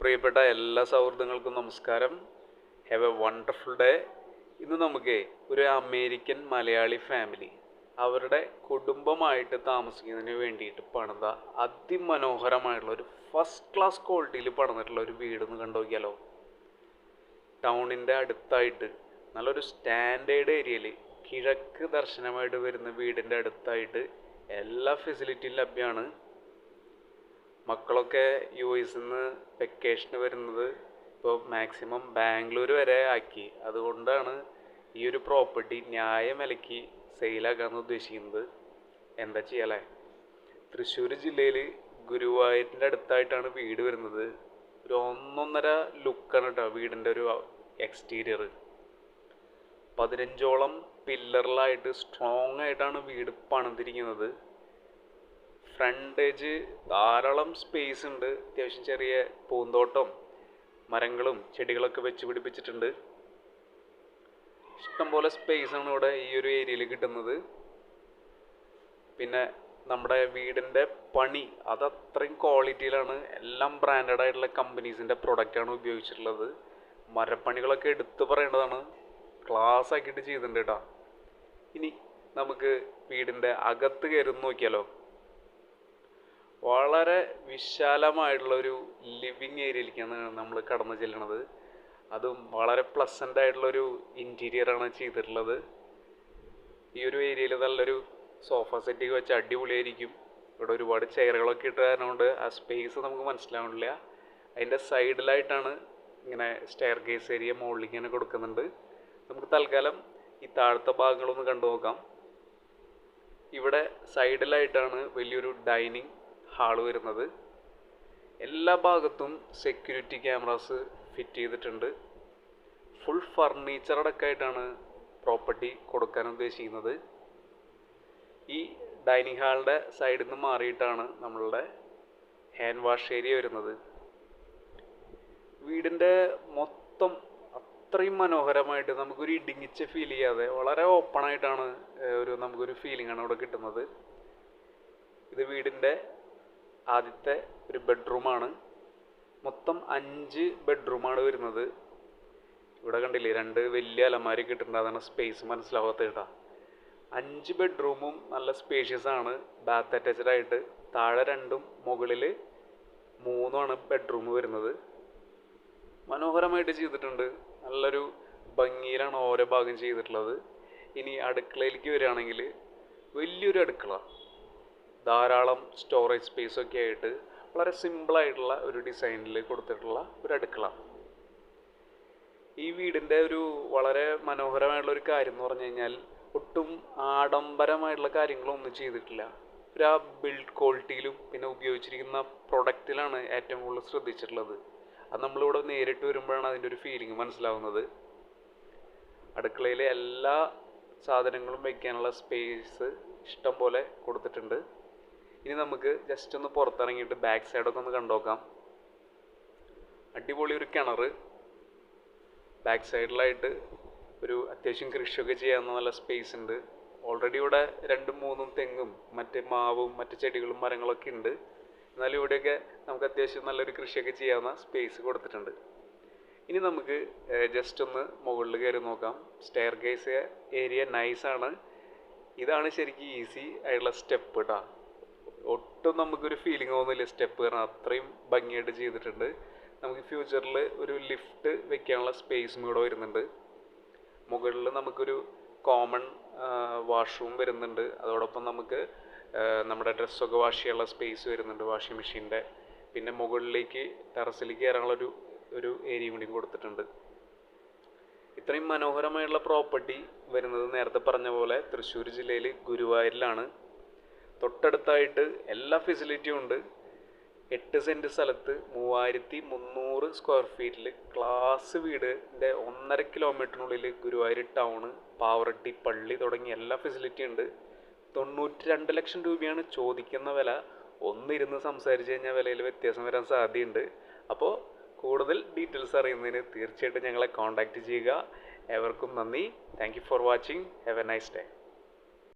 പ്രിയപ്പെട്ട എല്ലാ സൗഹൃദങ്ങൾക്കും നമസ്കാരം. Have A wonderful day. ഇന്ന് നമുക്ക് ഒരു അമേരിക്കൻ മലയാളി ഫാമിലി അവരുടെ കുടുംബമായിട്ട് താമസിക്കുന്നതിന് വേണ്ടിയിട്ട് പണിത അതിമനോഹരമായിട്ടുള്ള ഒരു ഫസ്റ്റ് ക്ലാസ് ക്വാളിറ്റിയിൽ പണിതിട്ടുള്ള ഒരു വീട് ഒന്ന് കണ്ടു നോക്കിയാലോ. ടൗണിൻ്റെ അടുത്തായിട്ട് നല്ലൊരു സ്റ്റാൻഡേർഡ് ഏരിയയിൽ കിഴക്ക് ദർശനമായിട്ട് വരുന്ന വീടിൻ്റെ അടുത്തായിട്ട് എല്ലാ ഫെസിലിറ്റിയും ലഭ്യമാണ്. മക്കളൊക്കെ യു എസിൽ നിന്ന് വെക്കേഷന് വരുന്നത് ഇപ്പോൾ മാക്സിമം ബാംഗ്ലൂർ വരെ ആക്കി. അതുകൊണ്ടാണ് ഈ ഒരു പ്രോപ്പർട്ടി ന്യായവിലയ്ക്ക് സെയിലാക്കാമെന്ന് ഉദ്ദേശിക്കുന്നത്. എന്താ ചെയ്യാലേ, തൃശ്ശൂർ ജില്ലയിൽ ഗുരുവായൂരിൻ്റെ അടുത്തായിട്ടാണ് വീട് വരുന്നത്. ഒരു ഒന്നൊന്നര ലുക്കാണ് കേട്ടോ വീടിൻ്റെ ഒരു എക്സ്റ്റീരിയർ. 15ഓളം പില്ലറിലായിട്ട് സ്ട്രോങ് ആയിട്ടാണ് വീട് പണിതിരിക്കുന്നത്. ഫ്രണ്ടേജ് ധാരാളം സ്പേസ് ഉണ്ട്. അത്യാവശ്യം ചെറിയ പൂന്തോട്ടം, മരങ്ങളും ചെടികളൊക്കെ വെച്ച് പിടിപ്പിച്ചിട്ടുണ്ട്. ഇഷ്ടംപോലെ സ്പേസാണ് ഇവിടെ ഈ ഒരു ഏരിയയിൽ കിട്ടുന്നത്. പിന്നെ നമ്മുടെ വീടിൻ്റെ പണി അത് അത്രയും ക്വാളിറ്റിയിലാണ്. എല്ലാം ബ്രാൻഡഡ് ആയിട്ടുള്ള കമ്പനീസിൻ്റെ പ്രൊഡക്റ്റാണ് ഉപയോഗിച്ചിട്ടുള്ളത്. മരപ്പണികളൊക്കെ എടുത്തു പറയേണ്ടതാണ്. ക്ലാസ് ആക്കിയിട്ട് ചെയ്തിട്ടുണ്ട് കേട്ടോ. ഇനി നമുക്ക് വീടിൻ്റെ അകത്ത് കയറി നോക്കിയാലോ. വളരെ വിശാലമായിട്ടുള്ളൊരു ലിവിങ് ഏരിയയിലേക്കാണ് നമ്മൾ കടന്നു ചെല്ലണത്. അതും വളരെ പ്ലസൻ്റ് ആയിട്ടുള്ളൊരു ഇൻറ്റീരിയറാണ് ചെയ്തിട്ടുള്ളത്. ഈ ഒരു ഏരിയയിൽ നല്ലൊരു സോഫ സെറ്റ് വെച്ച് അടിപൊളിയായിരിക്കും. ഇവിടെ ഒരുപാട് ചെയറുകളൊക്കെ ഇട്ട് കാരണമുണ്ട് ആ സ്പേസ് നമുക്ക് മനസ്സിലാവണില്ല. അതിൻ്റെ സൈഡിലായിട്ടാണ് ഇങ്ങനെ സ്റ്റെയർ കേസ് ഏരിയ മുകളിലേക്ക് ഇങ്ങനെ കൊടുക്കുന്നുണ്ട്. നമുക്ക് തൽക്കാലം ഈ താഴത്തെ ഭാഗങ്ങളൊന്ന് കണ്ടു നോക്കാം. ഇവിടെ സൈഡിലായിട്ടാണ് വലിയൊരു ഡൈനിങ് ഹാള് വരുന്നത്. എല്ലാ ഭാഗത്തും സെക്യൂരിറ്റി ക്യാമറാസ് ഫിറ്റ് ചെയ്തിട്ടുണ്ട്. ഫുൾ ഫർണിച്ചർ അടക്കമായിട്ടാണ് പ്രോപ്പർട്ടി കൊടുക്കാൻ ഉദ്ദേശിക്കുന്നത്. ഈ ഡൈനിങ് ഹാളിൻ്റെ സൈഡിൽ നിന്ന് മാറിയിട്ടാണ് നമ്മളുടെ ഹാൻഡ് വാഷ് ഏരിയ വരുന്നത്. വീടിൻ്റെ മൊത്തം അത്രയും മനോഹരമായിട്ട് നമുക്കൊരു ഇടുങ്ങിച്ച ഫീൽ ചെയ്യാതെ വളരെ ഓപ്പണായിട്ടാണ് നമുക്കൊരു ഫീലിംഗാണ് ഇവിടെ കിട്ടുന്നത്. ഇത് വീടിൻ്റെ ആദ്യത്തെ ഒരു ബെഡ്റൂമാണ്. മൊത്തം 5 ബെഡ്റൂമാണ് വരുന്നത്. ഇവിടെ കണ്ടില്ലേ 2 വലിയ അലമാരി കിട്ടുന്നുണ്ട്. അതാണ് സ്പേസ് മനസ്സിലാവാത്ത കേട്ടോ. 5 ബെഡ്റൂമും നല്ല സ്പേഷ്യസ് ആണ്. ബാത്ത് അറ്റാച്ച്ഡ് ആയിട്ട് താഴെ 2ഉം മുകളിൽ 3ഉമാണ് ബെഡ്റൂം വരുന്നത്. മനോഹരമായിട്ട് ചെയ്തിട്ടുണ്ട്. നല്ലൊരു ഭംഗിയിലാണ് ഓരോ ഭാഗം ചെയ്തിട്ടുള്ളത്. ഇനി അടുക്കളയിലേക്ക് വരികയാണെങ്കിൽ വലിയൊരു അടുക്കള, ധാരാളം സ്റ്റോറേജ് സ്പേസൊക്കെ ആയിട്ട് വളരെ സിമ്പിളായിട്ടുള്ള ഒരു ഡിസൈനിൽ കൊടുത്തിട്ടുള്ള ഒരു അടുക്കള. ഈ വീടിൻ്റെ ഒരു വളരെ മനോഹരമായിട്ടുള്ള ഒരു കാര്യം എന്ന് പറഞ്ഞു കഴിഞ്ഞാൽ ഒട്ടും ആഡംബരമായിട്ടുള്ള കാര്യങ്ങളൊന്നും ചെയ്തിട്ടില്ല. ആ ബിൽഡ് ക്വാളിറ്റിയിലും പിന്നെ ഉപയോഗിച്ചിരിക്കുന്ന പ്രൊഡക്റ്റിലാണ് ഏറ്റവും കൂടുതൽ ശ്രദ്ധിച്ചിട്ടുള്ളത്. അത് നമ്മളിവിടെ നേരിട്ട് വരുമ്പോഴാണ് അതിൻ്റെ ഒരു ഫീലിംഗ് മനസ്സിലാവുന്നത്. അടുക്കളയിലെ എല്ലാ സാധനങ്ങളും വയ്ക്കാനുള്ള സ്പേസ് ഇഷ്ടം പോലെ കൊടുത്തിട്ടുണ്ട്. ഇനി നമുക്ക് ജസ്റ്റ് ഒന്ന് പുറത്തിറങ്ങിയിട്ട് ബാക്ക് സൈഡൊക്കെ ഒന്ന് കണ്ടുനോക്കാം. അടിപൊളി ഒരു കിണർ. ബാക്ക് സൈഡിലായിട്ട് ഒരു അത്യാവശ്യം കൃഷിയൊക്കെ ചെയ്യാവുന്ന നല്ല സ്പേസ് ഉണ്ട്. ഓൾറെഡി ഇവിടെ 2-3 തെങ്ങും മറ്റ് മാവും മറ്റ് ചെടികളും മരങ്ങളൊക്കെ ഉണ്ട്. എന്നാലും ഇവിടെയൊക്കെ നമുക്ക് അത്യാവശ്യം നല്ലൊരു കൃഷിയൊക്കെ ചെയ്യാവുന്ന സ്പേസ് കൊടുത്തിട്ടുണ്ട്. ഇനി നമുക്ക് ജസ്റ്റ് ഒന്ന് മുകളിൽ കയറി നോക്കാം. സ്റ്റെയർ കേസ് ഏരിയ നൈസാണ്. ഇതാണ് ശരിക്കും ഈസി ആയിട്ടുള്ള സ്റ്റെപ്പ് കേട്ടോ. ഒട്ടും നമുക്കൊരു ഫീലിംഗ് തോന്നില്ല സ്റ്റെപ്പ് കാരണം അത്രയും ഭംഗിയായിട്ട് ചെയ്തിട്ടുണ്ട്. നമുക്ക് ഫ്യൂച്ചറിൽ ഒരു ലിഫ്റ്റ് വെക്കാനുള്ള സ്പേസും ഇവിടെ വരുന്നുണ്ട്. മുകളിൽ നമുക്കൊരു കോമൺ വാഷ്റൂം വരുന്നുണ്ട്. അതോടൊപ്പം നമുക്ക് നമ്മുടെ ഡ്രസ്സൊക്കെ വാഷ് ചെയ്യാനുള്ള സ്പേസ് വരുന്നുണ്ട്, വാഷിംഗ് മെഷീൻ്റെ. പിന്നെ മുകളിലേക്ക് ടെറസിലേക്ക് കയറാനുള്ള ഒരു ഏരിയ കൂടി കൊടുത്തിട്ടുണ്ട്. ഇത്രയും മനോഹരമായുള്ള പ്രോപ്പർട്ടി വരുന്നത് നേരത്തെ പറഞ്ഞ പോലെ തൃശ്ശൂർ ജില്ലയിൽ ഗുരുവായൂരിലാണ്. തൊട്ടടുത്തായിട്ട് എല്ലാ ഫെസിലിറ്റിയും ഉണ്ട്. 8 സെൻറ്റ് സ്ഥലത്ത് 3300 സ്ക്വയർ ഫീറ്റിൽ ക്ലാസ് വീടിൻ്റെ 1.5 കിലോമീറ്ററിനുള്ളിൽ ഗുരുവായൂർ ടൗണ്, പാവറട്ടി പള്ളി തുടങ്ങി എല്ലാ ഫെസിലിറ്റിയും ഉണ്ട്. 92 ലക്ഷം രൂപയാണ് ചോദിക്കുന്ന വില. ഒന്നിരുന്ന് സംസാരിച്ച് കഴിഞ്ഞാൽ വിലയിൽ വ്യത്യാസം വരാൻ സാധ്യതയുണ്ട്. അപ്പോൾ കൂടുതൽ ഡീറ്റെയിൽസ് അറിയുന്നതിന് തീർച്ചയായിട്ടും ഞങ്ങളെ കോൺടാക്റ്റ് ചെയ്യുക. ഏവർക്കും നന്ദി. Thank you for watching. Have A nice day.